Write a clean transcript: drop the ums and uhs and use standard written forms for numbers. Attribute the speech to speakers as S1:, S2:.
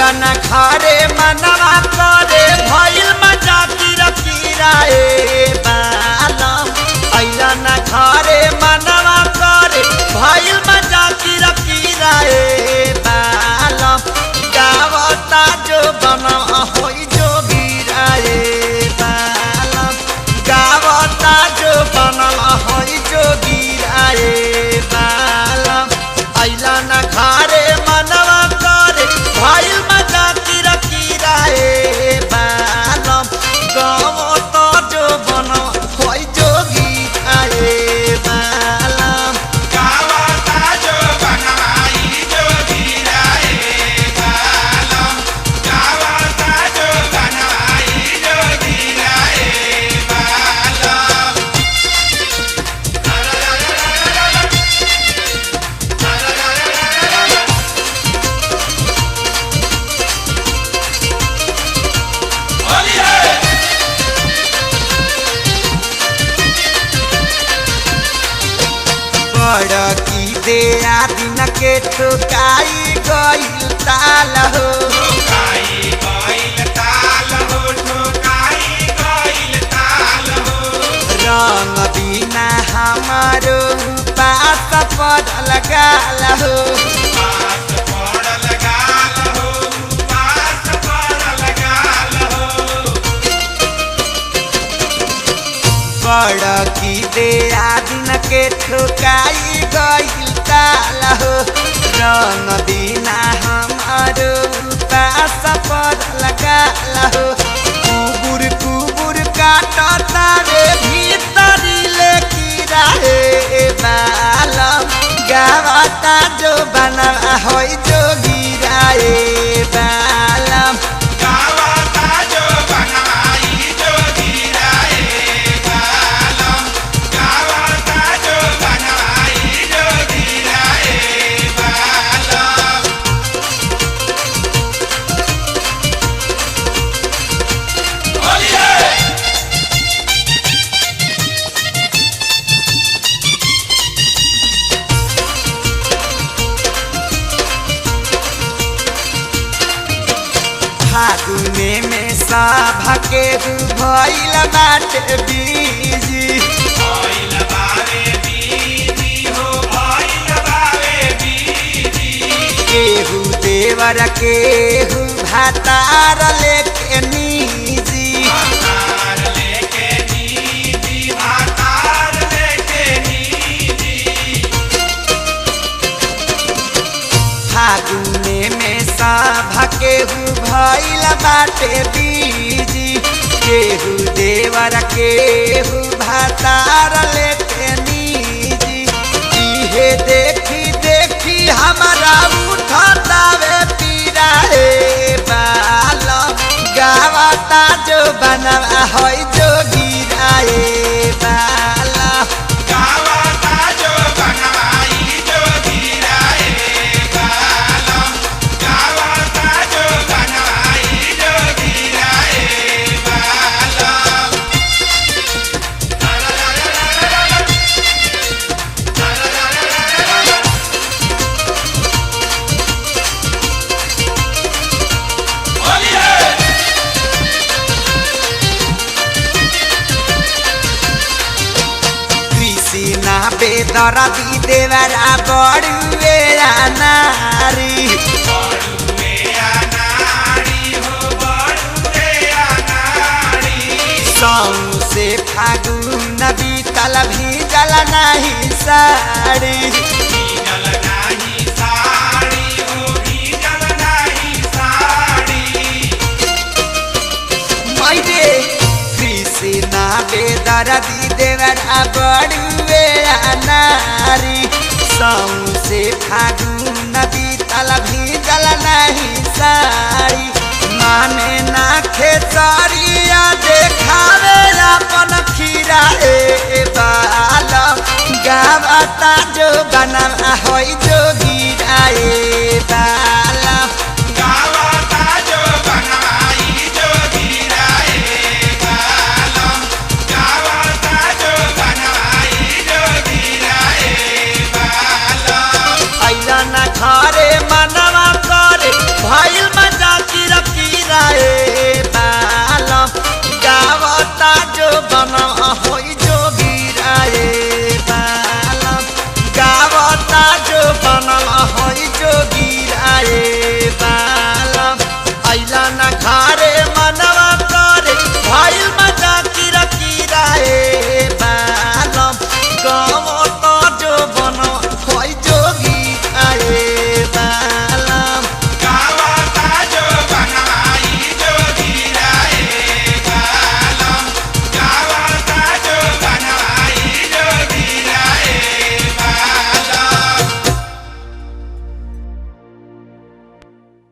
S1: अइला न घरे मनवा करे भइल मजा कीरा कीरा ए बालम अइला न घरे मनवा करे भइल मजा कीरा कीरा ए बालम गावता जो बना होई जो गिरा ए बालम गावता जो बना होई जो गिरा ए बालम अइला न घरे मनवा करे भइल मजा कीरा कीरा ए बालम गावता जो बना होई जो गिरा ए बालम
S2: गावता जो बनाई जो गिरा ए बालम गावता जो बनाई जो गिरा ए बालम होली है
S1: बड़ की दे दिन के ठुकाई गइल ताल हो
S2: ठोकाई गइल ताल हो ठोकाई गइल ताल हो
S1: रंग बिना हमारो पास पड़ल गाल हो
S2: पास पड़ल गाल हो पास पड़ल गाल हो
S1: बड़ की दे दिन के ठुकाई गइल ताल हो रंग बिना हमारो पास पड़ल गाल हो कुबुर कुबुर काटता रे भीतरी ले कीरा हे बालम गावता जो बना होई जो गिरा ए बालम
S2: गावता जो बनाई जो गिरा ए बालम गावता जो बनाई जो गिरा ए बालम होली है
S1: फागुने में सभा के भइल बाटे बीजी
S2: भइल बावे बीजी हो भइल बावे बीजी
S1: केहू देवर केहू भातार लेके नीजी
S2: भातार लेके नीजी भातार लेके नीजी
S1: फागुने में सभा केहू भइल बाटे बीजी केहू देवर केहू भातार लेके नीजी इहे देखी देखी हमारा उठतावे पीरा हे बालम गावता जो बना होई जो गिरा ए बालम
S2: गावता जो बनाई जो गिरा ए बालम गावता जो बनाई जो गिरा ए बालम होली है
S1: कृष्णा बेदरदी देवरा बड़ुए नारी
S2: बड़ुए अनाड़ी हो बड़ुए अनाड़ी
S1: सौसे फागुन बीतल भीजल नहीं साड़ी
S2: भीजल नाही साड़ी हो भीजल नाही साड़ी
S1: मैरे कृष्णा बेदरदी देवरा बड़ुए नारी सौसे फागुन बीतल भीजल नहीं साड़ी माने ना खेसरिया देखावे अपन खीरा ए बालम गावता जो बना होई जो